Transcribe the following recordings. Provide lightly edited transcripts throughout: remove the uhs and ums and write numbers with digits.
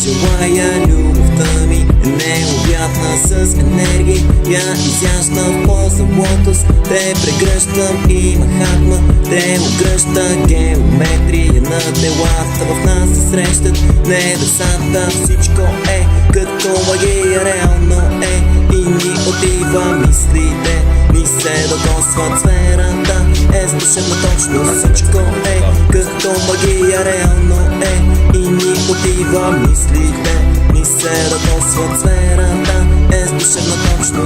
Желая любовта ми необятна с енергия. Изящна в по-злотост. Те прегръщам и махатма. Те огръща геометрия на телата. В нас се срещат небесата. Всичко е като магия, реално е. И ни отива мислите, ни се докосват сферата. Естествено точно всичко е като магия, реално е. И ни отива мислите, ни се докосват сферата. Естествено точно.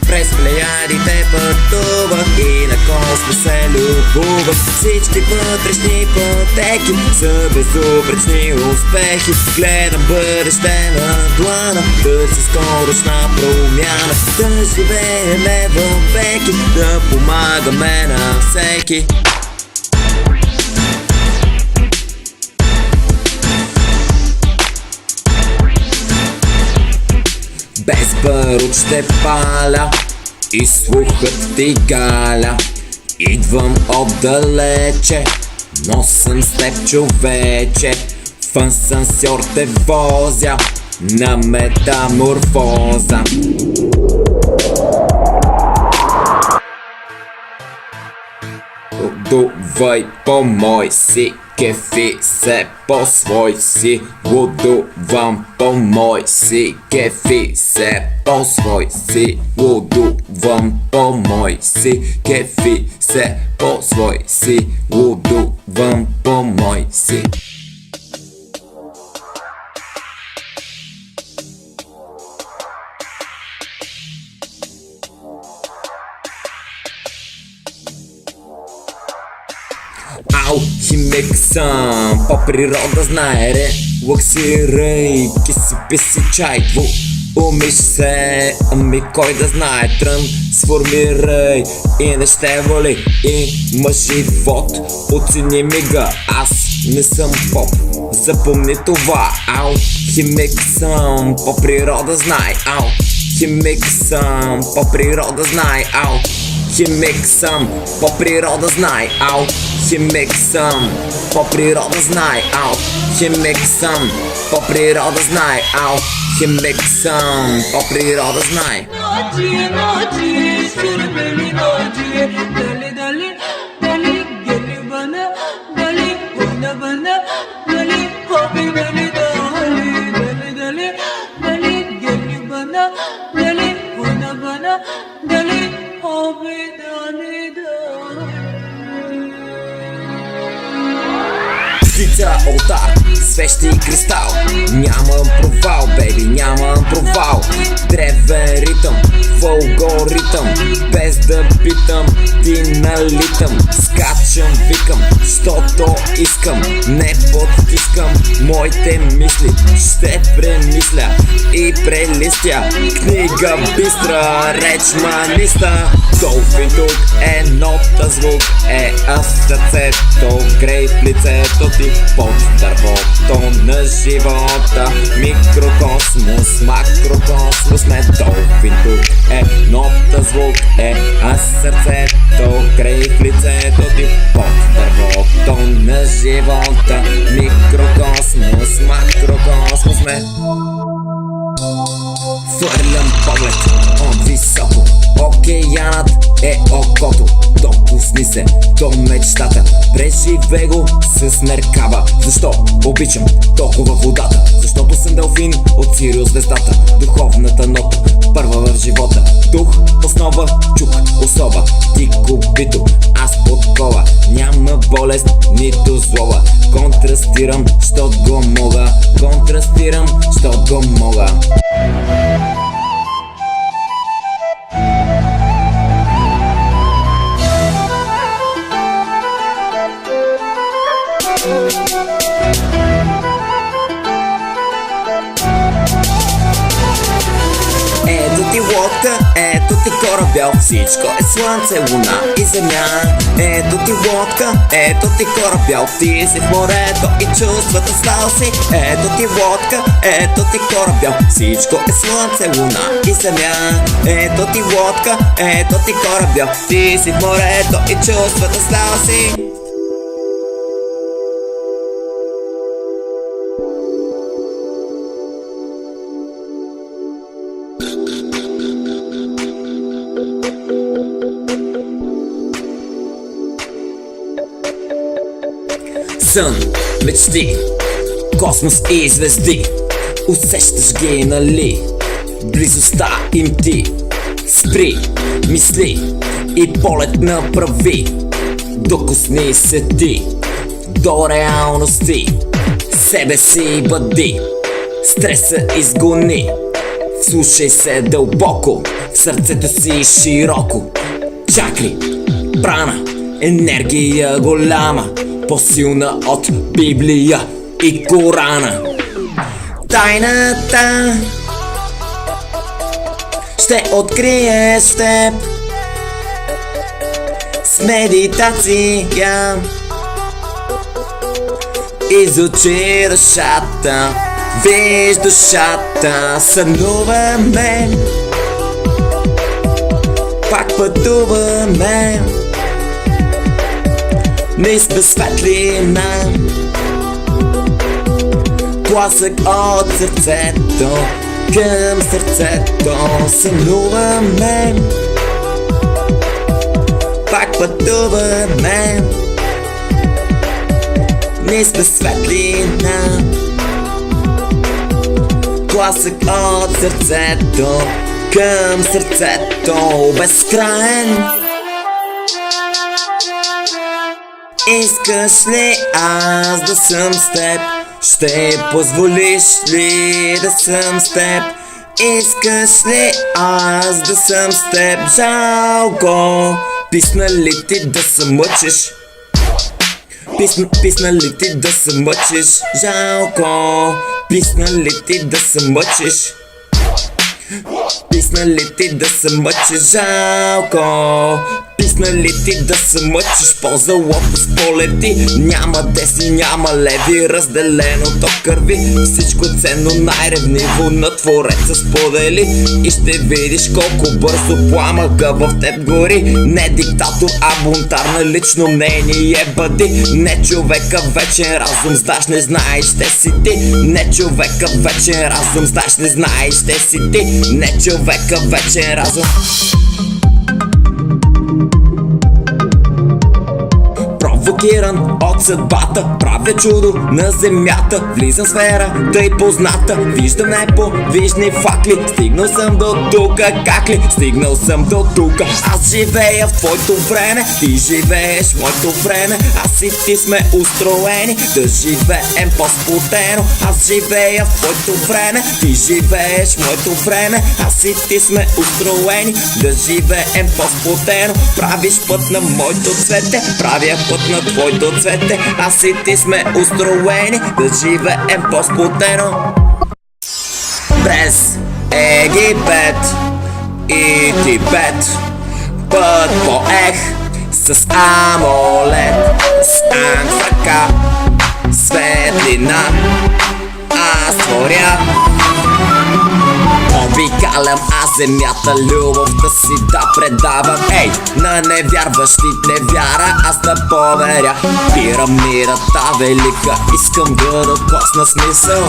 През плеядите пътувах и на космос се любовах. Всички вътрешни пътеки са безупречни успехи. Гледам бъдеще на длана, търся скорошна промяна. Да живееме вовеки, да помагаме на всеки. Без барут ще паля и слухът ти галя. Идвам отдалече, но съм с теб, човече. В асансьор те возя на метаморфоза. Лудувай по-мой си, кефи се по-свой си. Лудувам по-мой си, кефи се по-свой си. Лудувам по-мой си, кефи се по-свой си. Лудувам по-мой си. Алхимик съм, по природа знае релаксирайки си, пи си чай, умиш се, ами кой да знае, трън сформирай и не ще воли, има живот, оцени мига, аз не съм поп, запомни това. Алхимик съм, по природа знай, алхимик съм, по природа знай, алхимик съм, по природа знай, алхимик съм, по природа знай, алхимик съм, по природа знай, алхимик съм, по природа знай. Naci, naci, sür beni naci. Deli deli, deli geli bana, deli oyna bana, deli hobi beni dali. Deli deli, deli geli bana, deli oyna bana, deli hobi dali dali. Птица, олтар, свещи и кристал. Нямам провал, беби, нямам провал. Древен ритъм, в алгоритъм. Без да питам, ти налитам. Скачам, викам, щото искам. Не подтискам моите мисли. Ще премисля и прелистя. Книга бистра, реч маниста. Долфин тук е нота, звук е аз сърцето. Грей в лицето ти под дървото на живота. Микрокосмос, макрокосмос, не долфин тук е нота, звук е аз сърцето. Грей в лицето ти под дървото на живота. Микрокосмос, макрокосмос, не. Хвърлям поглед от високо. Океанът е окото. Допусни се до мечтата. Преживей го с меркава. Защо обичам толкова водата? Защото съм делфин от Сириус звездата. Духовната нота, първа в живота. Дух, основа, чук, особа. Ти купито, аз подкова. Няма болест, нито злоба. Контрастирам, щот го мога. Контрастирам, щот го мога. Ето ти лодка, ето ти кораб бял. Всичко е слънце, луна и земя. Ето ти лодка, ето ти кораб бял. Ти си в морето и чувствата стал си. Ето ти лодка, ето ти кораб бял. Всичко е слънце, луна и земя. Ето ти лодка, ето ти кораб бял. Ти си в морето и чувствата стал си. сън, мечти, космос и звезди. Усещаш ги, нали? Близостта им ти. Спри, мисли и полет направи. Докосни се ти до реалности. Себе си бъди, стреса изгони. Слушай се дълбоко, в сърцето си широко. Чакри, прана, енергия голяма, по-силна от Библия и Корана. Тайната ще откриеш в теб с медитация. Изучи душата, виж душата, сънуваме, пак пътуваме, низ без светлина, тласък от сърцето към сърцето. Сънуваме, пак пътуваме, низ без светлина, тласък от сърцето към сърцето. Безкраен. Искаш ли аз да съм с теб? Ще позволиш ли да съм с теб? Искаш ли аз да съм с теб? Жалко, писна ли ти да се мъчиш? Писна ли ти да се мъчиш? Жалко, писна ли ти да се мъчиш? Писна ли ти да се мъчиш? Жалко, писна ли ти да се мъчиш? По-залото сполети, няма десни, няма леви, разделеното кърви. Всичко ценно, най-ревниво на Твореца сподели. И ще видиш колко бързо пламъка в теб гори. Не диктатор, а бунтар на лично мнение бъди. Не човека вечен разум, знаеш, не знаеш, ще си ти. Не човека вечен разум, знаеш, не знаеш, ще си ти. Не човека вечен разум. Провокиран от съдбата, правя чудо на земята. Влизам в сфера, тъй позната. Виждам неподвижни факли. Стигнал съм до тука, как ли? Стигнал съм до тука. Аз живея в твоето време, ти живееш в моето време. Аз и ти сме устроени да живеем по-сплотено. Аз живея в твоето време, ти живееш в моето време. Аз и ти сме устроени да живеем по-сплотено. Правиш път на моето цвете, правя път на твоето цвете. Аз и ти сме устроени да живеем по-сплотено. През Египет и Тибет път поех с амулет, с анг в ръка, светлина аз творя. Обикалям аз земята, любовта си да предавам. Ей, на невярващите вяра, аз да поверя. Пирамидата велика, искам да докосна смисъл.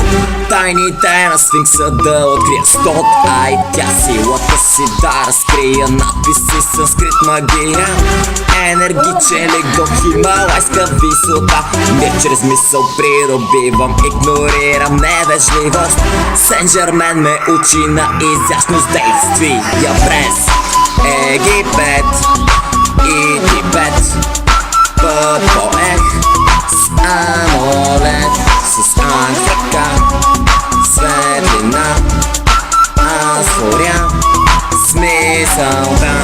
Тайните на сфинкса да открия стот, ай тя силата си да разкрия. Надписи санскрит магия, енергичен лего, хималайска висота. Не чрез мисъл придобивам, игнорирам невежливост. Сен-Жермен ме учи на изящност действия. През Египет и Тибет път поех с амулет, с анг в ръка, светлина аз творя смисълта.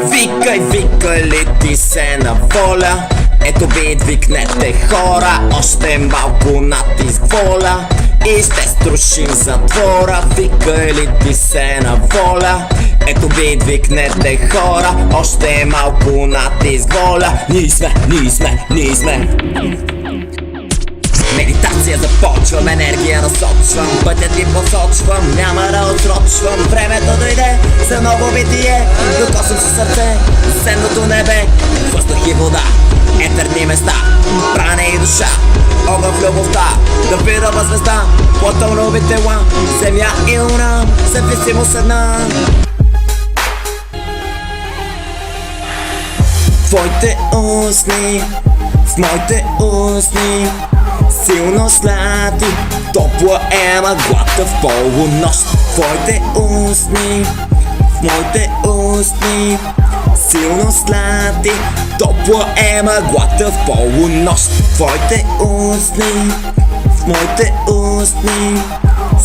Викай, викай ли ти се на воля? Ето ви викнете хора, още малко натиск воля и ще струшим затвора. Викай ли ти се на воля? Ето ви викнете хора, още малко натиск воля. Ние сме медитация започвам, енергия насочвам, пътят ти посочвам, няма да отсрочвам. Времето дойде за ново битие, докосвам се сърце, земното небе, въздух и вода, етерни места, пране и душа, огън в любовта, да видова звезда, по-тълнови тела, земя и луна, зависимост една. твоите устни, в моите устни. Силно слади, топла е мъглата в полунощ. Твоите устни, в моите устни. Силно слади, топла е мъглата в полунощ. Твоите устни, в моите устни.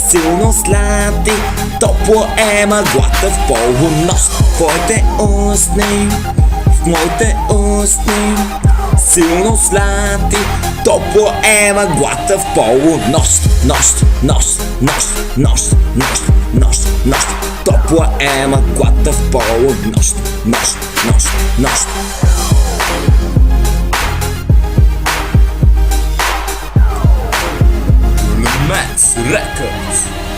Силно слади, топла е мъглата в полунощ. Твоите устни, в моите устни. Силно слади, топло е мъглата в полунощ. Нощ, нощ, нощ, нощ, нощ, нощ, нощ. Топла е мъглата в полунощ. Нощ, нощ, нощ. Mets Records.